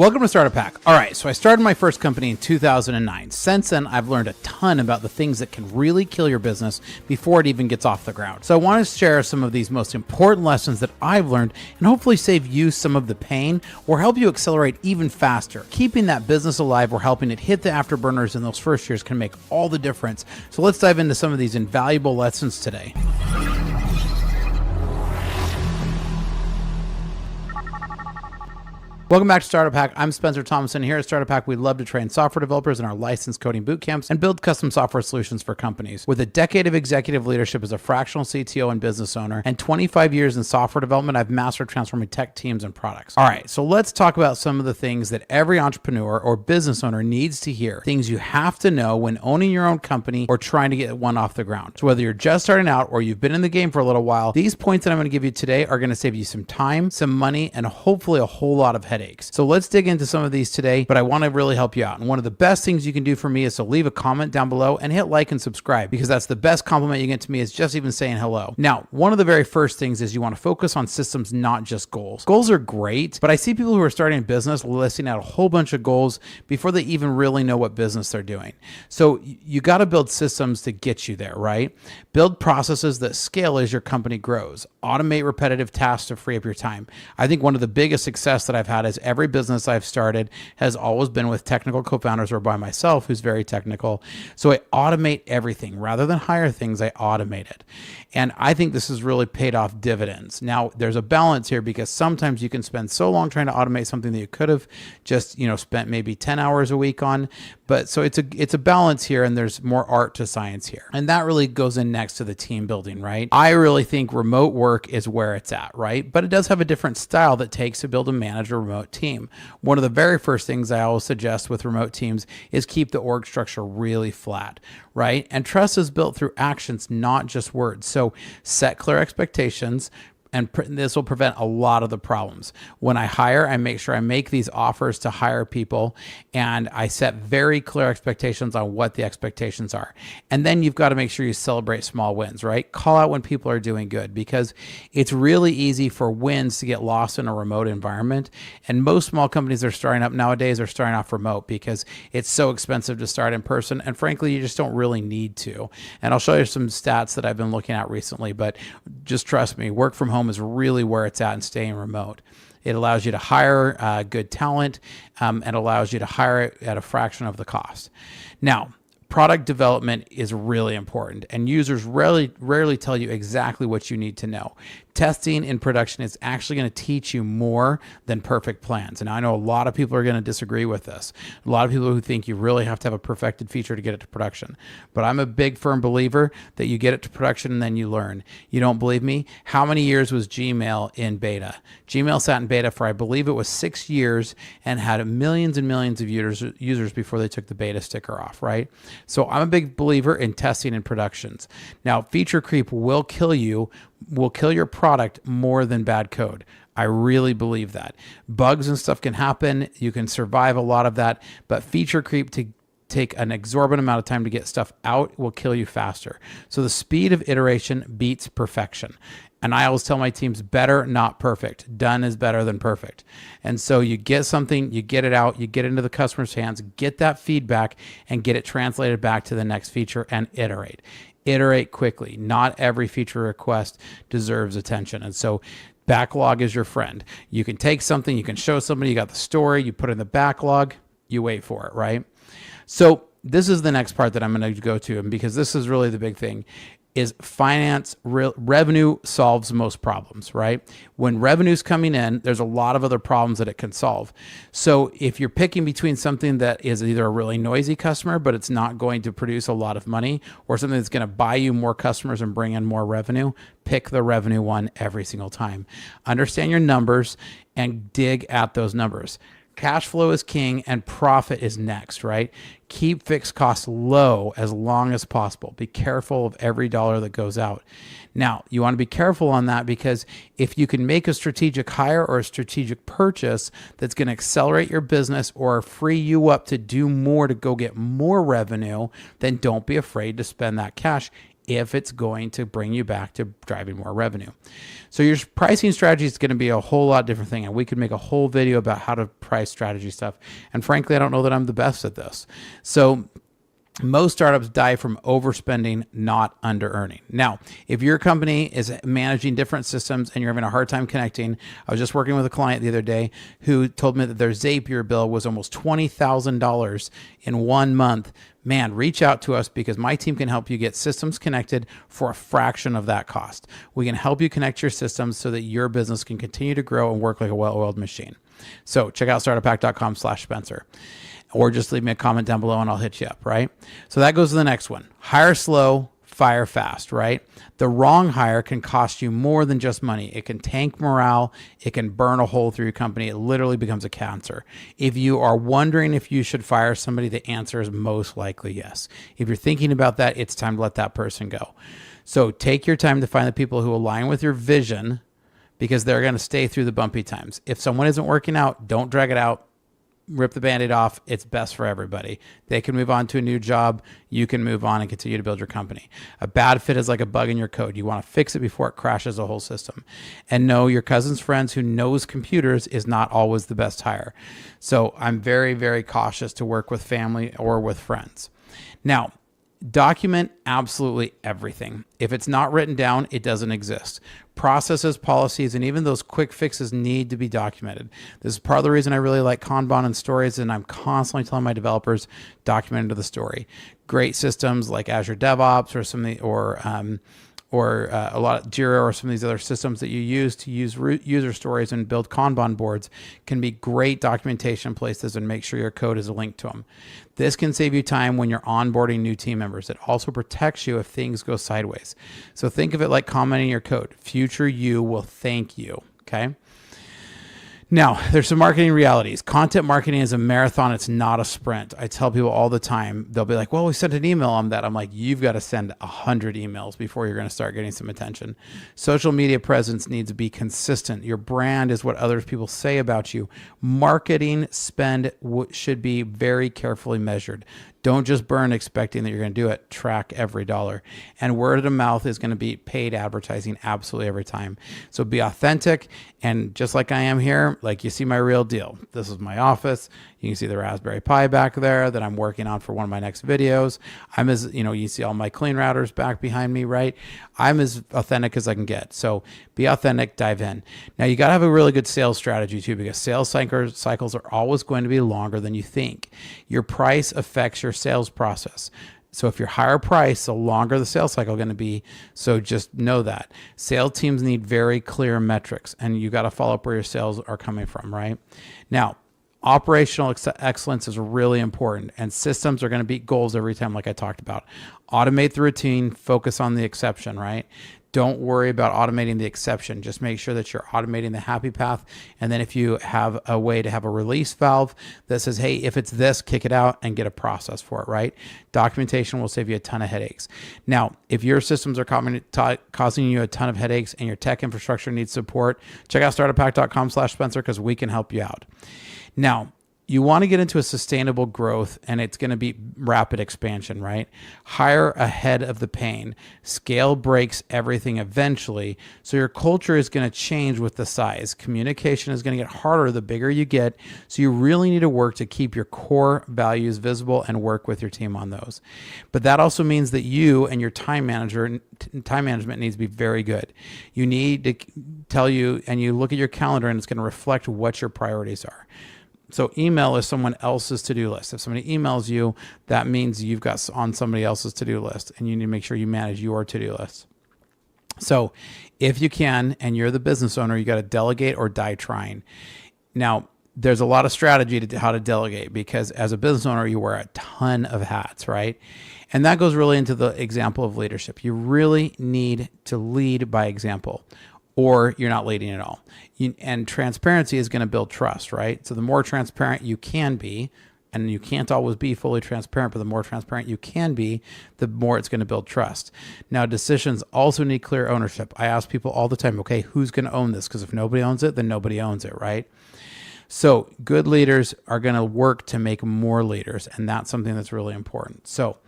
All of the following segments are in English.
Welcome to Startup Hack. All right, so I started my first company in 2009. Since then, I've learned a ton about the things that can really kill your business before it even gets off the ground. So I want to share some of these most important lessons that I've learned and hopefully save you some of the pain or help you accelerate even faster. Keeping that business alive or helping it hit the afterburners in those first years can make all the difference. So let's dive into some of these invaluable lessons today. Welcome back to Startup Hack. I'm Spencer Thomason. Here at Startup Hack, we love to train software developers in our licensed coding boot camps and build custom software solutions for companies. With a decade of executive leadership as a fractional CTO and business owner and 25 years in software development, I've mastered transforming tech teams and products. All right, so let's talk about some of the things that every entrepreneur or business owner needs to hear. Things you have to know when owning your own company or trying to get one off the ground. So whether you're just starting out or you've been in the game for a little while, these points that I'm going to give you today are going to save you some time, some money, and hopefully a whole lot of headaches. So let's dig into some of these today, but I want to really help you out. And one of the best things you can do for me is to leave a comment down below and hit like and subscribe, because that's the best compliment you get to me, is just even saying hello. Now, one of the very first things is you want to focus on systems, not just goals. Goals are great, but I see people who are starting a business listing out a whole bunch of goals before they even really know what business they're doing. So you got to build systems to get you there, right? Build processes that scale as your company grows. Automate repetitive tasks to free up your time. I think one of the biggest success that I've had is every business I've started has always been with technical co-founders or by myself, who's very technical. So I automate everything. Rather than hire things, I automate it. And I think this has really paid off dividends. Now, there's a balance here, because sometimes you can spend so long trying to automate something that you could have just, spent maybe 10 hours a week on. But so it's a balance here, and there's more art to science here. And that really goes in next to the team building, right? I really think remote work is where it's at, right? But it does have a different style that takes to build and manage a remote team. One of the very first things I always suggest with remote teams is keep the org structure really flat, right? And trust is built through actions, not just words. So set clear expectations, and this will prevent a lot of the problems. When I hire, I make sure I make these offers to hire people, and I set very clear expectations on what the expectations are. And then you've got to make sure you celebrate small wins, right? Call out when people are doing good, because it's really easy for wins to get lost in a remote environment. And most small companies that are starting up nowadays are starting off remote because it's so expensive to start in person. And frankly, you just don't really need to. And I'll show you some stats that I've been looking at recently, but just trust me, work from home is really where it's at, and staying remote. It allows you to hire good talent, and allows you to hire it at a fraction of the cost. Now, product development is really important, and users rarely tell you exactly what you need to know. Testing in production is actually going to teach you more than perfect plans. And I know a lot of people are going to disagree with this. A lot of people who think you really have to have a perfected feature to get it to production. But I'm a big firm believer that you get it to production and then you learn. You don't believe me? How many years was Gmail in beta? Gmail sat in beta for, I believe it was 6 years, and had millions and millions of users before they took the beta sticker off, right? So I'm a big believer in testing in productions. Now, feature creep will kill your product more than bad code. I really believe that. Bugs and stuff can happen. You can survive a lot of that, but feature creep to take an exorbitant amount of time to get stuff out will kill you faster. So the speed of iteration beats perfection. And I always tell my teams, better, not perfect. Done is better than perfect. And so you get something, you get it out, you get it into the customer's hands, get that feedback, and get it translated back to the next feature, and iterate. Iterate quickly. Not every feature request deserves attention. And so backlog is your friend. You can take something, you can show somebody, you got the story, you put it in the backlog, you wait for it, right? So this is the next part that I'm going to go to, and because this is really the big thing, is finance. Revenue solves most problems, right? When revenue's coming in, there's a lot of other problems that it can solve. So if you're picking between something that is either a really noisy customer, but it's not going to produce a lot of money, or something that's going to buy you more customers and bring in more revenue, pick the revenue one every single time. Understand your numbers and dig at those numbers. Cash flow is king and profit is next, right? Keep fixed costs low as long as possible. Be careful of every dollar that goes out. Now, you want to be careful on that, because if you can make a strategic hire or a strategic purchase that's going to accelerate your business or free you up to do more, to go get more revenue, then don't be afraid to spend that cash if it's going to bring you back to driving more revenue. So your pricing strategy is going to be a whole lot different thing. And we could make a whole video about how to price strategy stuff. And frankly, I don't know that I'm the best at this. So most startups die from overspending, not under earning. Now, if your company is managing different systems and you're having a hard time connecting, I was just working with a client the other day who told me that their Zapier bill was almost $20,000 in 1 month. Man, reach out to us because my team can help you get systems connected for a fraction of that cost. We can help you connect your systems so that your business can continue to grow and work like a well-oiled machine. So check out startuphack.com/Spencer. Or just leave me a comment down below and I'll hit you up, right? So that goes to the next one. Hire slow, fire fast, right? The wrong hire can cost you more than just money. It can tank morale. It can burn a hole through your company. It literally becomes a cancer. If you are wondering if you should fire somebody, the answer is most likely yes. If you're thinking about that, it's time to let that person go. So take your time to find the people who align with your vision because they're going to stay through the bumpy times. If someone isn't working out, don't drag it out. Rip the Band-Aid off. It's best for everybody. They can move on to a new job. You can move on and continue to build your company. A bad fit is like a bug in your code. You want to fix it before it crashes the whole system. And no, your cousin's friends who knows computers is not always the best hire. So I'm very, very cautious to work with family or with friends. Now, document absolutely everything. If it's not written down, it doesn't exist. Processes, policies, and even those quick fixes need to be documented. This is part of the reason I really like Kanban and stories, and I'm constantly telling my developers, document into the story. Great systems like Azure DevOps or some of the, or a lot of Jira or some of these other systems that you use to use user stories and build Kanban boards can be great documentation places and make sure your code is linked to them. This can save you time when you're onboarding new team members. It also protects you if things go sideways. So think of it like commenting your code. Future you will thank you, okay? Now, there's some marketing realities. Content marketing is a marathon. It's not a sprint. I tell people all the time, they'll be like, well, we sent an email on that. I'm like, you've got to send 100 emails before you're going to start getting some attention. Social media presence needs to be consistent. Your brand is what other people say about you. Marketing spend should be very carefully measured. Don't just burn expecting that you're going to do it. Track every dollar. And word of mouth is going to be paid advertising absolutely every time. So be authentic. And just like I am here, like you see my real deal. This is my office. You can see the Raspberry Pi back there that I'm working on for one of my next videos. I'm as, you see all my clean routers back behind me, right? I'm as authentic as I can get. So be authentic, dive in. Now you got to have a really good sales strategy too, because sales cycles are always going to be longer than you think. Your price affects your sales process. So if you're higher price, the longer the sales cycle is going to be. So just know that. Sales teams need very clear metrics, and you got to follow up where your sales are coming from, right? Now, operational excellence is really important, and systems are going to beat goals every time, like I talked about. Automate the routine, focus on the exception, right? Don't worry about automating the exception. Just make sure that you're automating the happy path. And then if you have a way to have a release valve that says, hey, if it's this, kick it out and get a process for it, right? Documentation will save you a ton of headaches. Now, if your systems are causing you a ton of headaches and your tech infrastructure needs support, check out startuphack.com/Spencer because we can help you out. Now, you want to get into a sustainable growth, and it's going to be rapid expansion, right? Hire ahead of the pain. Scale breaks everything eventually. So your culture is going to change with the size. Communication is going to get harder the bigger you get. So you really need to work to keep your core values visible and work with your team on those. But that also means that you and your time management needs to be very good. You need to tell you, and you look at your calendar and it's going to reflect what your priorities are. So email is someone else's to-do list. If somebody emails you, that means you've got on somebody else's to-do list, and you need to make sure you manage your to-do list. So if you can, and you're the business owner, you got to delegate or die trying. Now, there's a lot of strategy to how to delegate, because as a business owner, you wear a ton of hats, right? And that goes really into the example of leadership. You really need to lead by example, or you're not leading at all. And transparency is going to build trust, right? So the more transparent you can be, and you can't always be fully transparent, but the more transparent you can be, the more it's going to build trust. Now, decisions also need clear ownership. I ask people all the time, okay, who's going to own this? Because if nobody owns it, then nobody owns it, right? So good leaders are going to work to make more leaders, and that's something that's really important. So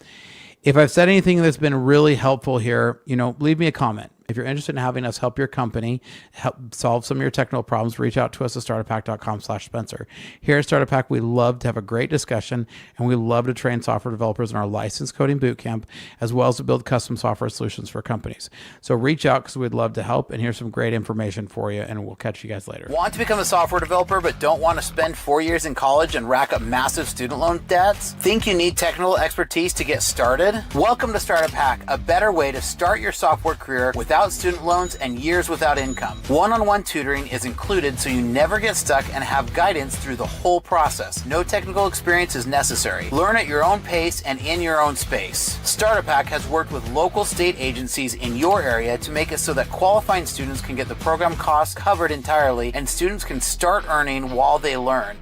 If I've said anything that's been really helpful here, leave me a comment. If you're interested in having us help your company help solve some of your technical problems, reach out to us at starterpack.com/Spencer. Here at Starter Pack, we love to have a great discussion, and we love to train software developers in our licensed coding bootcamp, as well as to build custom software solutions for companies. So reach out because we'd love to help, and here's some great information for you, and we'll catch you guys later. Want to become a software developer but don't want to spend 4 years in college and rack up massive student loan debts? Think you need technical expertise to get started? Welcome to Starter Pack, a better way to start your software career without student loans and years without income. One-on-one tutoring is included so you never get stuck and have guidance through the whole process. No technical experience is necessary. Learn at your own pace and in your own space. Starter Pack has worked with local state agencies in your area to make it so that qualifying students can get the program costs covered entirely and students can start earning while they learn.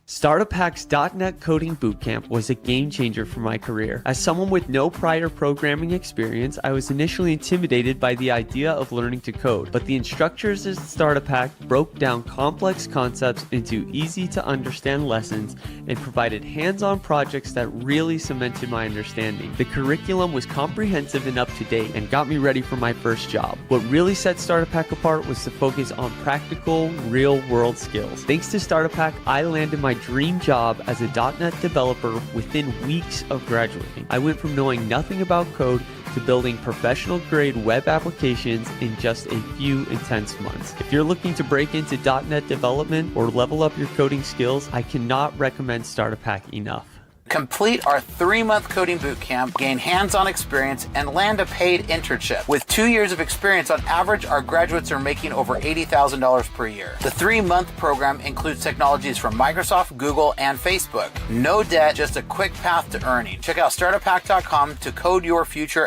Startup.Hack's .NET Coding Bootcamp was a game changer for my career. As someone with no prior programming experience, I was initially intimidated by the idea of learning to code, but the instructors at Startup.Hack broke down complex concepts into easy to understand lessons and provided hands-on projects that really cemented my understanding. The curriculum was comprehensive and up to date and got me ready for my first job. What really set Startup.Hack apart was the focus on practical, real-world skills. Thanks to Startup.Hack, I landed my dream job as a .NET developer within weeks of graduating. I went from knowing nothing about code to building professional-grade web applications in just a few intense months. If you're looking to break into .NET development or level up your coding skills, I cannot recommend Startup.Hack enough. Complete our 3-month coding bootcamp, gain hands-on experience, and land a paid internship. With 2 years of experience, on average, our graduates are making over $80,000 per year. The 3-month program includes technologies from Microsoft, Google, and Facebook. No debt, just a quick path to earning. Check out startuppack.com to code your future.